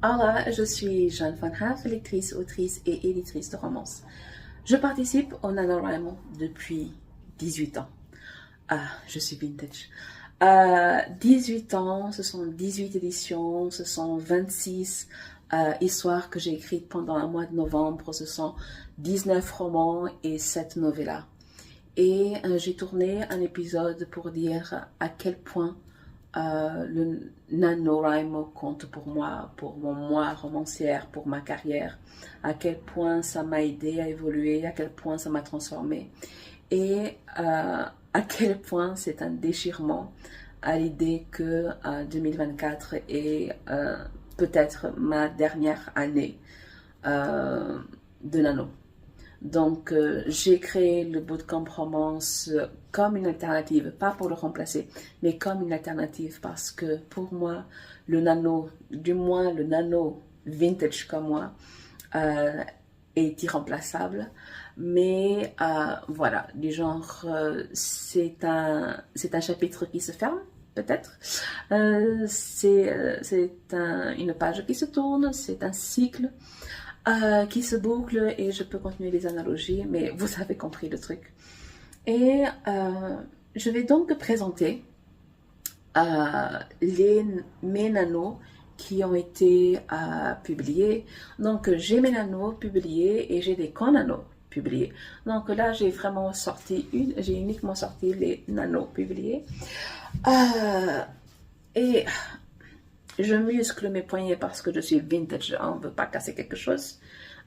Hola, je suis Jeanne Van Haaf, lectrice, autrice et éditrice de romances. Je participe au NaNoWriMo depuis 18 ans. Ah, je suis vintage. 18 ans, ce sont 18 éditions, ce sont 26 histoires que j'ai écrites pendant le mois de novembre, ce sont 19 romans et 7 novellas. Et j'ai tourné un épisode pour dire à quel point le NaNoWriMo compte pour moi, pour mon moi romancière, pour ma carrière, à quel point ça m'a aidé à évoluer, à quel point ça m'a transformé et à quel point c'est un déchirement à l'idée que 2024 est peut-être ma dernière année de nano. Donc, j'ai créé le bootcamp romance comme une alternative, pas pour le remplacer, mais comme une alternative parce que pour moi, le nano, du moins le nano vintage comme moi, est irremplaçable. Mais voilà, du genre, c'est un chapitre qui se ferme, peut-être. C'est une page qui se tourne, c'est un cycle. Qui se boucle et je peux continuer les analogies, mais vous avez compris le truc. Et je vais donc présenter mes nanos qui ont été publiés. Donc j'ai mes nanos publiés et j'ai des co-nanos publiés. Donc là j'ai vraiment j'ai uniquement sorti les nanos publiés. Et je muscle mes poignets parce que je suis vintage, on ne veut pas casser quelque chose,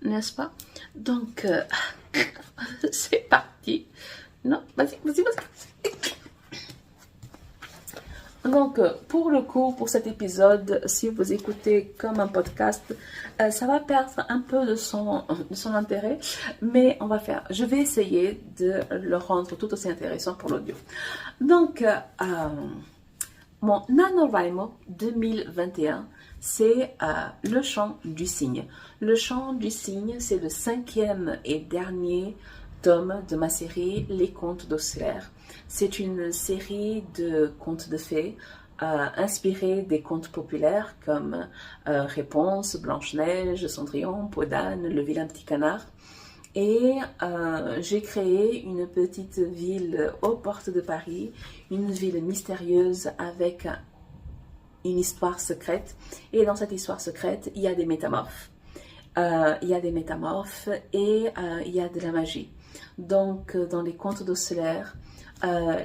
n'est-ce pas? Donc, c'est parti. Non, vas-y. Donc, pour le coup, pour cet épisode, si vous écoutez comme un podcast, ça va perdre un peu de son intérêt, mais je vais essayer de le rendre tout aussi intéressant pour l'audio. Donc, mon NaNoWriMo 2021, c'est le chant du cygne. Le chant du cygne, c'est le 5e et dernier tome de ma série Les Contes d'Osler. C'est une série de contes de fées inspirés des contes populaires comme Réponse, Blanche-Neige, Cendrillon, Peau d'âne, Le vilain petit canard. Et j'ai créé une petite ville aux portes de Paris, une ville mystérieuse avec une histoire secrète. Et dans cette histoire secrète, il y a des métamorphes. Il y a des métamorphes et il y a de la magie. Donc, dans les contes d'Osler,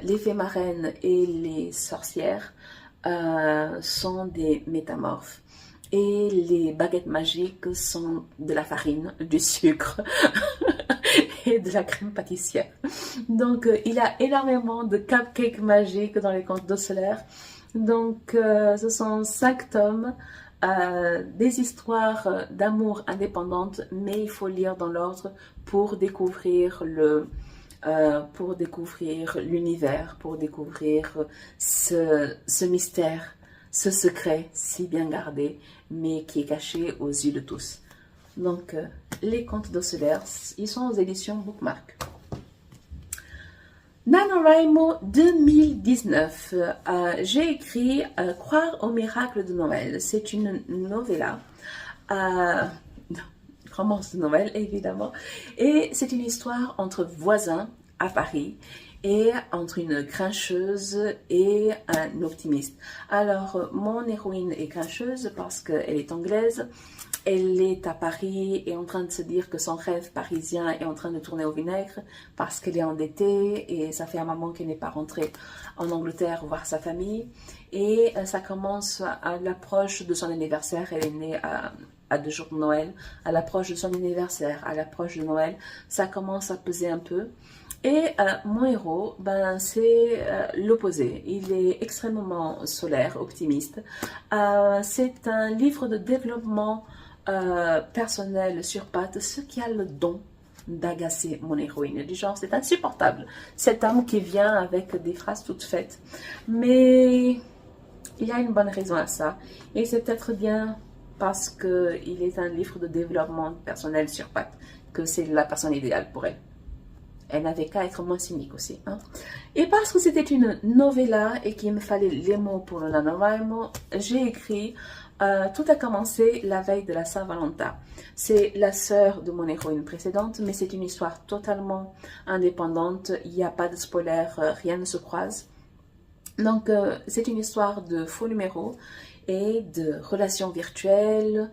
les fées marraines et les sorcières sont des métamorphes. Et les baguettes magiques sont de la farine, du sucre et de la crème pâtissière. Donc, il y a énormément de cupcakes magiques dans les contes d'Osler. Donc, ce sont 5 tomes, des histoires d'amour indépendantes, mais il faut lire dans l'ordre pour découvrir l'univers, pour découvrir ce mystère, ce secret si bien gardé, mais qui est caché aux yeux de tous. Donc, les contes d'Osler, ils sont aux éditions Bookmark. NaNoWriMo 2019, j'ai écrit Croire au miracle de Noël. C'est une novella, romance de Noël évidemment, et c'est une histoire entre voisins à Paris et entre une grincheuse et un optimiste. Alors, mon héroïne est grincheuse parce qu'elle est anglaise. Elle est à Paris et en train de se dire que son rêve parisien est en train de tourner au vinaigre parce qu'elle est endettée et ça fait un moment qu'elle n'est pas rentrée en Angleterre voir sa famille. Et ça commence à l'approche de son anniversaire. Elle est née à 2 jours de Noël. À l'approche de son anniversaire, à l'approche de Noël, ça commence à peser un peu. Et mon héros, c'est l'opposé. Il est extrêmement solaire, optimiste. C'est un livre de développement personnel sur pattes, ce qui a le don d'agacer mon héroïne. Du genre, c'est insupportable. Cet homme qui vient avec des phrases toutes faites. Mais il y a une bonne raison à ça. Et c'est peut-être bien parce qu'il est un livre de développement personnel sur pattes que c'est la personne idéale pour elle. Elle n'avait qu'à être moins cynique aussi. Hein. Et parce que c'était une novella et qu'il me fallait les mots pour le NaNoWriMo, j'ai écrit Tout a commencé la veille de la Saint-Valentin. C'est la sœur de mon héroïne précédente, mais c'est une histoire totalement indépendante. Il n'y a pas de spoiler, rien ne se croise. Donc, c'est une histoire de faux numéros et de relations virtuelles,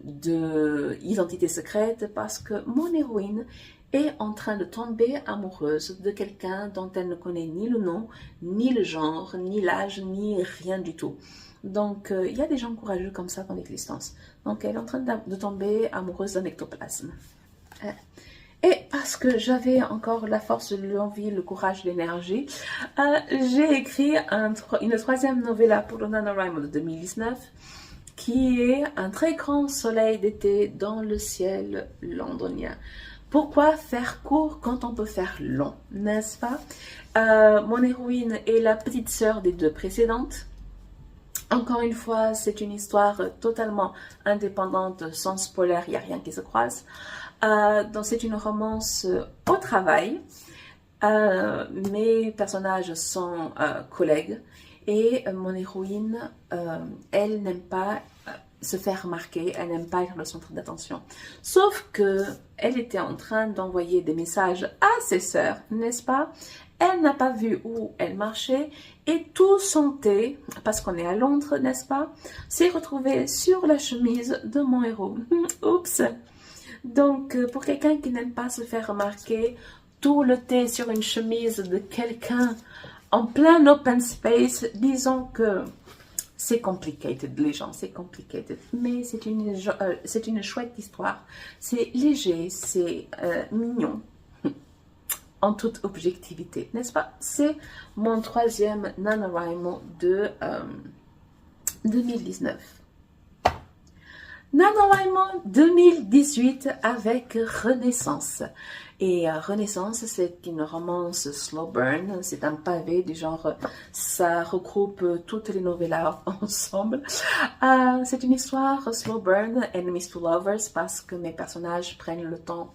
d'identité secrète, parce que mon héroïne est en train de tomber amoureuse de quelqu'un dont elle ne connaît ni le nom, ni le genre, ni l'âge, ni rien du tout. Donc, il y a des gens courageux comme ça dans l'existence. Donc, elle est en train de tomber amoureuse d'un ectoplasme. Et parce que j'avais encore la force, l'envie, le courage, l'énergie, j'ai écrit une troisième novella pour le NaNoWriMo de 2019, qui est un très grand soleil d'été dans le ciel londonien. Pourquoi faire court quand on peut faire long, n'est-ce pas? Mon héroïne est la petite sœur des deux précédentes. Encore une fois, c'est une histoire totalement indépendante, sans spoiler, il n'y a rien qui se croise. Donc c'est une romance au travail. Mes personnages sont collègues et mon héroïne, elle n'aime pas se faire remarquer, elle n'aime pas être le centre d'attention. Sauf que elle était en train d'envoyer des messages à ses sœurs, n'est-ce pas? Elle n'a pas vu où elle marchait et tout son thé, parce qu'on est à Londres, n'est-ce pas, s'est retrouvé sur la chemise de mon héros. Oups! Donc, pour quelqu'un qui n'aime pas se faire remarquer, tout le thé sur une chemise de quelqu'un en plein open space, disons que c'est complicated, les gens, c'est complicated. Mais c'est une chouette histoire. C'est léger, c'est mignon, en toute objectivité, n'est-ce pas? C'est mon troisième NaNoWriMo de 2019. NaNoWriMo 2018 avec Renaissance. Et Renaissance, c'est une romance slow burn, c'est un pavé du genre, ça regroupe toutes les novellas ensemble. C'est une histoire slow burn, enemies to lovers, parce que mes personnages prennent le temps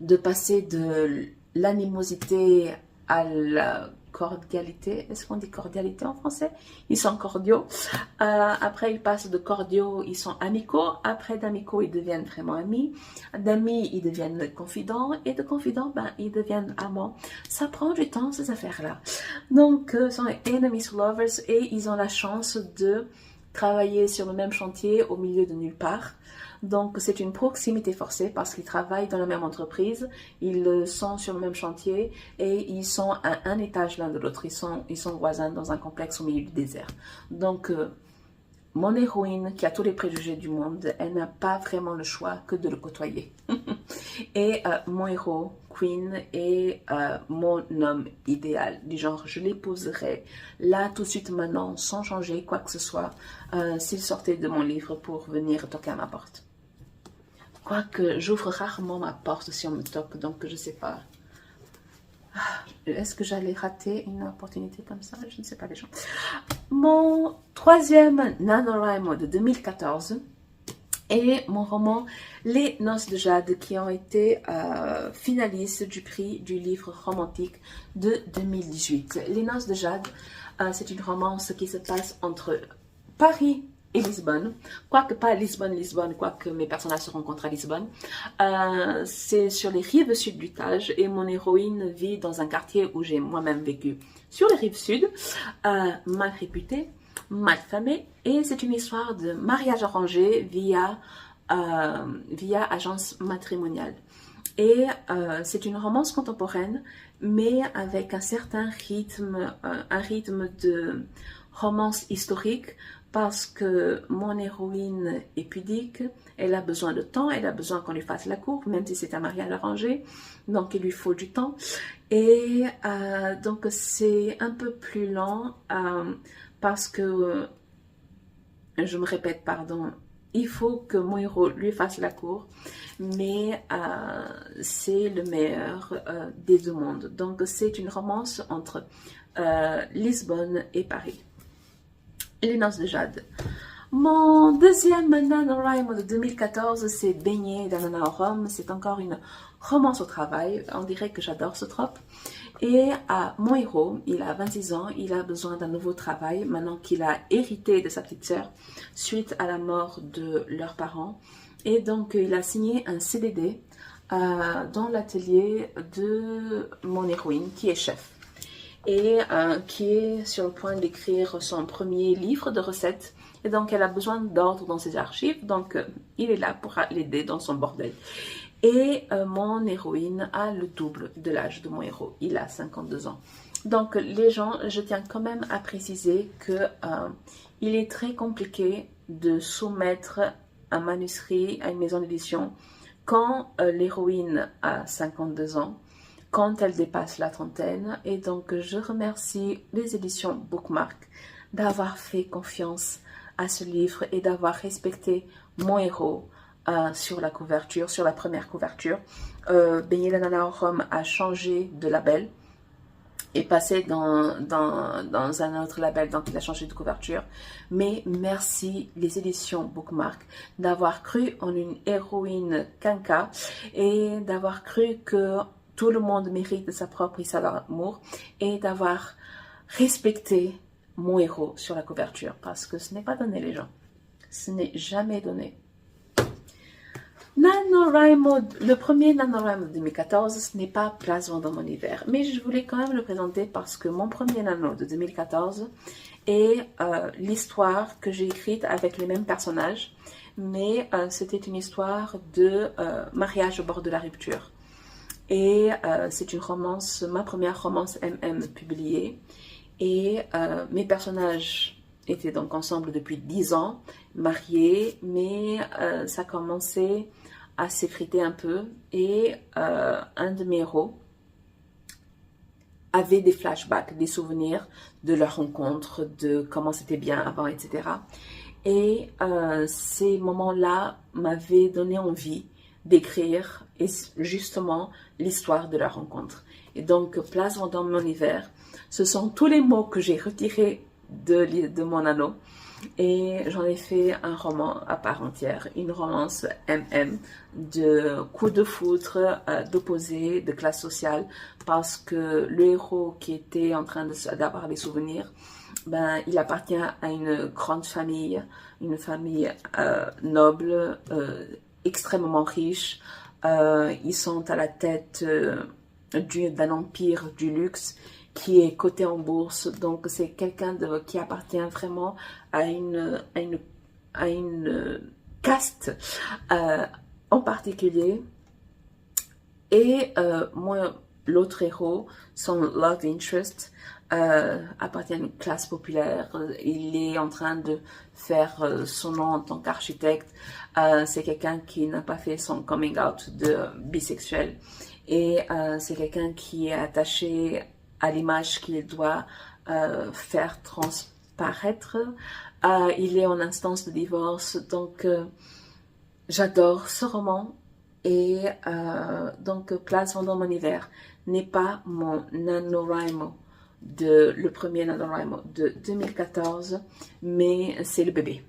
de passer de l'animosité à la cordialité. Est-ce qu'on dit cordialité en français? Ils sont cordiaux. Après, ils passent de cordiaux, ils sont amicaux. Après, d'amicaux, ils deviennent vraiment amis. D'amis, ils deviennent confidents. Et de confidents, ben, ils deviennent amants. Ça prend du temps, ces affaires-là. Donc, ce sont enemies to lovers et ils ont la chance de travailler sur le même chantier au milieu de nulle part. Donc, c'est une proximité forcée parce qu'ils travaillent dans la même entreprise, ils sont sur le même chantier et ils sont à un étage l'un de l'autre. Ils sont voisins dans un complexe au milieu du désert. Donc, mon héroïne, qui a tous les préjugés du monde, elle n'a pas vraiment le choix que de le côtoyer. Et mon héros, Queen, est mon homme idéal. Du genre, je l'épouserai là, tout de suite, maintenant, sans changer quoi que ce soit, s'il sortait de mon livre pour venir toquer à ma porte. Quoique, j'ouvre rarement ma porte si on me toque, donc je ne sais pas. Est-ce que j'allais rater une opportunité comme ça? Je ne sais pas, les gens. Mon troisième NaNoWriMo de 2014 est mon roman Les Noces de Jade, qui ont été finalistes du prix du livre romantique de 2018. Les Noces de Jade, c'est une romance qui se passe entre Paris et Lisbonne, quoique pas Lisbonne, quoique mes personnages se rencontrent à Lisbonne. C'est sur les rives sud du Tage et mon héroïne vit dans un quartier où j'ai moi-même vécu sur les rives sud, mal réputé, mal famé, et c'est une histoire de mariage arrangé via agence matrimoniale. Et c'est une romance contemporaine, mais avec un certain rythme, un rythme de romance historique, parce que mon héroïne est pudique, elle a besoin de temps, elle a besoin qu'on lui fasse la cour, même si c'est un mariage arrangé, donc il lui faut du temps. Et donc c'est un peu plus lent, parce que, je me répète, pardon, il faut que mon héros lui fasse la cour, mais c'est le meilleur des deux mondes. Donc c'est une romance entre Lisbonne et Paris. Les Noces de Jade. Mon deuxième NaNoWriMo de 2014, c'est Baigné d'Anana au rhum. C'est encore une romance au travail. On dirait que j'adore ce trope. Et mon héros, il a 26 ans, il a besoin d'un nouveau travail maintenant qu'il a hérité de sa petite sœur suite à la mort de leurs parents. Et donc, il a signé un CDD dans l'atelier de mon héroïne qui est chef et qui est sur le point d'écrire son premier livre de recettes. Et donc, elle a besoin d'ordre dans ses archives. Donc, il est là pour l'aider dans son bordel. Et mon héroïne a le double de l'âge de mon héros. Il a 52 ans. Donc, les gens, je tiens quand même à préciser que il est très compliqué de soumettre un manuscrit à une maison d'édition quand l'héroïne a 52 ans, quand elle dépasse la trentaine. Et donc, je remercie les éditions Bookmark d'avoir fait confiance à ce livre et d'avoir respecté mon héros sur la couverture, sur la première couverture. Beignet la Nana au rhum a changé de label et passé dans un autre label, donc il a changé de couverture. Mais merci les éditions Bookmark d'avoir cru en une héroïne quinca et d'avoir cru que tout le monde mérite de sa propre histoire d'amour et d'avoir respecté mon héros sur la couverture, parce que ce n'est pas donné les gens. Ce n'est jamais donné. NaNoWriMo, le premier NaNoWriMo de 2014, ce n'est pas Place Vendôme en hiver, mais je voulais quand même le présenter parce que mon premier Nano de 2014 est l'histoire que j'ai écrite avec les mêmes personnages, mais c'était une histoire de mariage au bord de la rupture. Et c'est une romance, ma première romance MM publiée, et mes personnages étaient donc ensemble depuis 10 ans, mariés, mais ça commençait à s'effriter un peu et un de mes héros avait des flashbacks, des souvenirs de leur rencontre, de comment c'était bien avant, etc. Et ces moments-là m'avaient donné envie d'écrire justement l'histoire de leur rencontre. Et donc, Place Vendôme mon hiver, ce sont tous les mots que j'ai retirés de mon anneau. Et j'en ai fait un roman à part entière, une romance MM de coups de foudre, d'opposés, de classe sociale, parce que le héros qui était en train d'avoir des souvenirs, ben, il appartient à une grande famille, une famille noble, extrêmement riche. Ils sont à la tête d'un empire du luxe qui est coté en bourse, donc c'est quelqu'un qui appartient vraiment à une caste en particulier. Et moi, l'autre héros, son love interest, appartient à une classe populaire. Il est en train de faire son nom en tant qu'architecte. C'est quelqu'un qui n'a pas fait son coming out de bisexuel. Et c'est quelqu'un qui est attaché à l'image qu'il doit faire transparaître. Il est en instance de divorce, donc j'adore ce roman. Et donc Place Vendôme en hiver n'est pas mon NaNoWriMo le premier NaNoWriMo de 2014, mais c'est le bébé.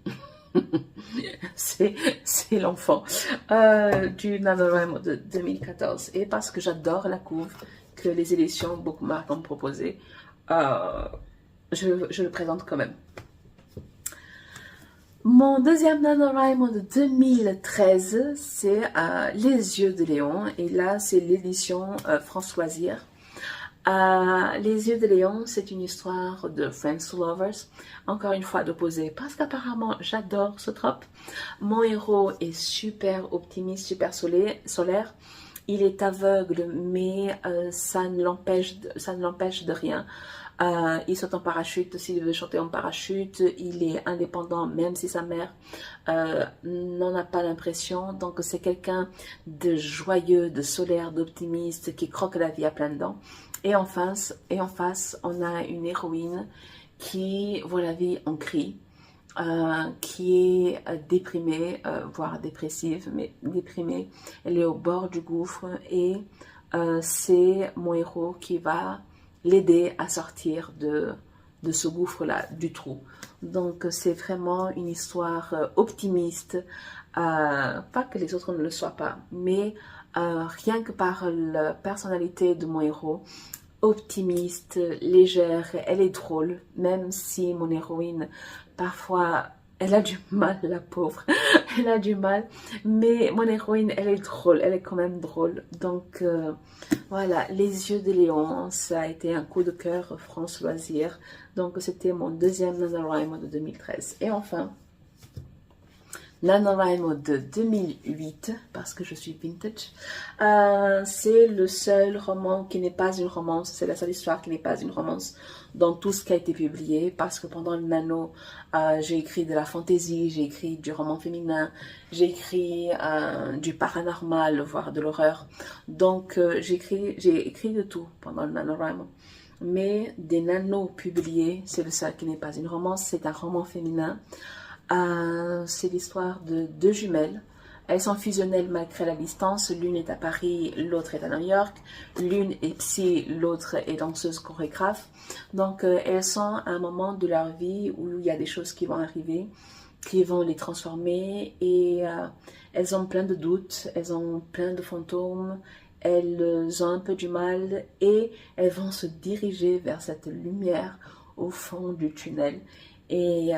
c'est l'enfant du NaNoWriMo de 2014. Et parce que j'adore la couve que les éditions Bookmark ont proposé, je le présente quand même. Mon deuxième NaNoWriMo de 2013, c'est Les Yeux de Léon. Et là, c'est l'édition France Loisirs. Les Yeux de Léon, c'est une histoire de Friends to Lovers, encore une fois d'opposés, parce qu'apparemment j'adore ce trope. Mon héros est super optimiste, super solaire. Il est aveugle, mais ça ne l'empêche de rien. Il saute en parachute s'il veut chanter en parachute. Il est indépendant même si sa mère n'en a pas l'impression. Donc c'est quelqu'un de joyeux, de solaire, d'optimiste qui croque la vie à pleines dents. Et en face, on a une héroïne qui voit la vie en cri, qui est déprimée, voire dépressive, mais déprimée. Elle est au bord du gouffre et c'est mon héros qui va l'aider à sortir de ce gouffre-là, du trou. Donc c'est vraiment une histoire optimiste, pas que les autres ne le soient pas, mais rien que par la personnalité de mon héros, optimiste, légère, elle est drôle, même si mon héroïne, parfois, elle a du mal, la pauvre, elle a du mal, mais mon héroïne, elle est drôle, elle est quand même drôle. Donc, voilà, Les Yeux de Léon, ça a été un coup de cœur France Loisirs. Donc, c'était mon deuxième NaNoWriMo de 2013. Et enfin, NaNoWriMo de 2008, parce que je suis vintage, c'est le seul roman qui n'est pas une romance, c'est la seule histoire qui n'est pas une romance dans tout ce qui a été publié, parce que pendant le Nano, j'ai écrit de la fantaisie, j'ai écrit du roman féminin, j'ai écrit du paranormal, voire de l'horreur. Donc, j'ai écrit de tout pendant le NaNoWriMo. Mais des nanos publiés, c'est le seul qui n'est pas une romance, c'est un roman féminin. C'est l'histoire de deux jumelles. Elles sont fusionnelles malgré la distance. L'une est à Paris, l'autre est à New York. L'une est psy, l'autre est danseuse chorégraphe. Donc, elles sont à un moment de leur vie où il y a des choses qui vont arriver, qui vont les transformer. Et elles ont plein de doutes, elles ont plein de fantômes. Elles ont un peu du mal et elles vont se diriger vers cette lumière au fond du tunnel. Et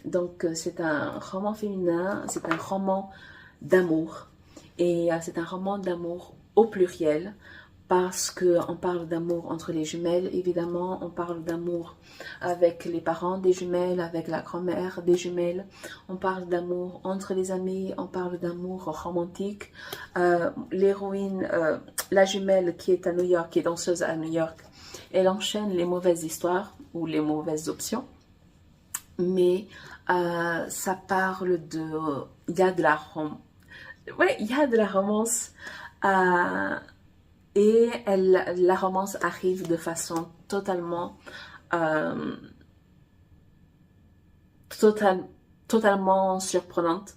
donc, c'est un roman féminin, c'est un roman d'amour. Et c'est un roman d'amour au pluriel, parce qu'on parle d'amour entre les jumelles, évidemment, on parle d'amour avec les parents des jumelles, avec la grand-mère des jumelles, on parle d'amour entre les amis, on parle d'amour romantique. L'héroïne, la jumelle qui est à New York, qui est danseuse à New York, elle enchaîne les mauvaises histoires ou les mauvaises options. Mais ça parle de... Il y a de la romance. Ouais, il y a de la romance. Et la romance arrive de façon totalement... totalement surprenante.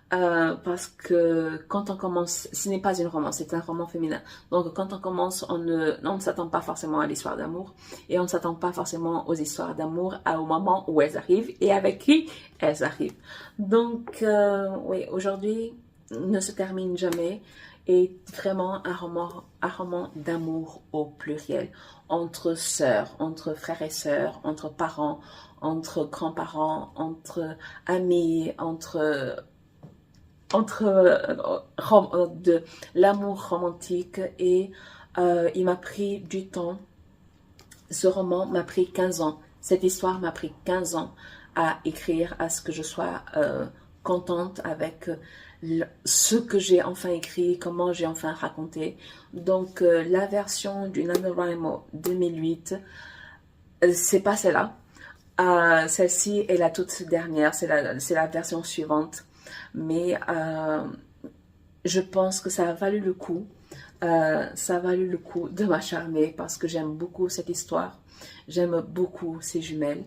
Parce que quand on commence, ce n'est pas une romance, c'est un roman féminin. Donc quand on commence, on ne s'attend pas forcément à l'histoire d'amour et on ne s'attend pas forcément aux histoires d'amour au moment où elles arrivent et avec qui elles arrivent. Donc oui, aujourd'hui ne se termine jamais et vraiment un roman d'amour au pluriel, entre sœurs, entre frères et sœurs, entre parents, entre grands-parents, entre amis, entre de l'amour romantique. Et il m'a pris du temps. Ce roman m'a pris 15 ans. Cette histoire m'a pris 15 ans à écrire, à ce que je sois contente avec ce que j'ai enfin écrit, comment j'ai enfin raconté. Donc la version du NaNoWriMo 2008, c'est pas celle-là. Celle-ci est la toute dernière, c'est la version suivante. Mais je pense que ça a valu le coup. Ça a valu le coup de m'acharner parce que j'aime beaucoup cette histoire. J'aime beaucoup ces jumelles.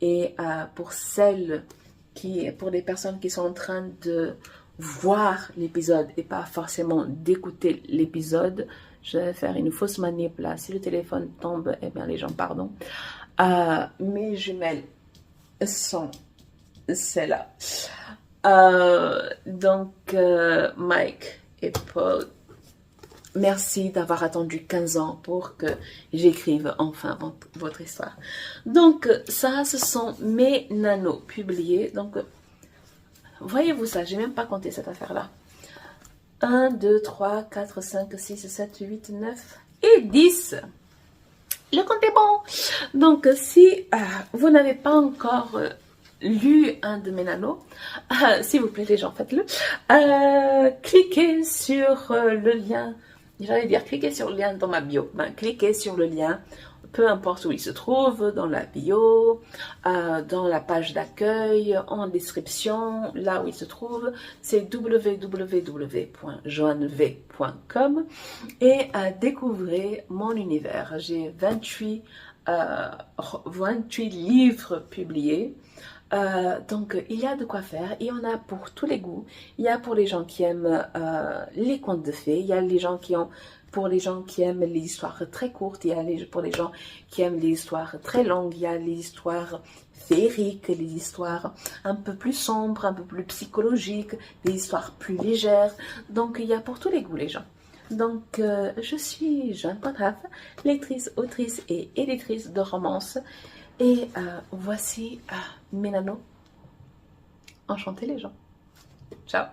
Et pour les personnes qui sont en train de voir l'épisode et pas forcément d'écouter l'épisode, je vais faire une fausse manip là. Si le téléphone tombe, eh bien les gens, pardon. Mes jumelles sont celles-là. Donc, Mike et Paul, merci d'avoir attendu 15 ans pour que j'écrive enfin votre histoire. Donc, ça, ce sont mes nanos publiés. Donc, voyez-vous ça, j'ai même pas compté cette affaire-là. 1, 2, 3, 4, 5, 6, 7, 8, 9 et 10. Le compte est bon. Donc, si vous n'avez pas encore... lu un de mes nanos, s'il vous plaît les gens, faites-le. Cliquez sur le lien, j'allais dire cliquez sur le lien dans ma bio, cliquez sur le lien, peu importe où il se trouve, dans la bio, dans la page d'accueil, en description, là où il se trouve, c'est www.joannev.com et découvrez mon univers. J'ai 28 livres publiés. Donc il y a de quoi faire, il y en a pour tous les goûts. Il y a pour les gens qui aiment les contes de fées, il y a pour les gens qui aiment les histoires très courtes, il y a pour les gens qui aiment les histoires très longues, il y a les histoires féeriques, les histoires un peu plus sombres, un peu plus psychologiques, des histoires plus légères. Donc il y a pour tous les goûts les gens. Donc, je suis Jeanne Poitras, lectrice, autrice et éditrice de romances. Et voici mes nanos. Enchantez les gens. Ciao.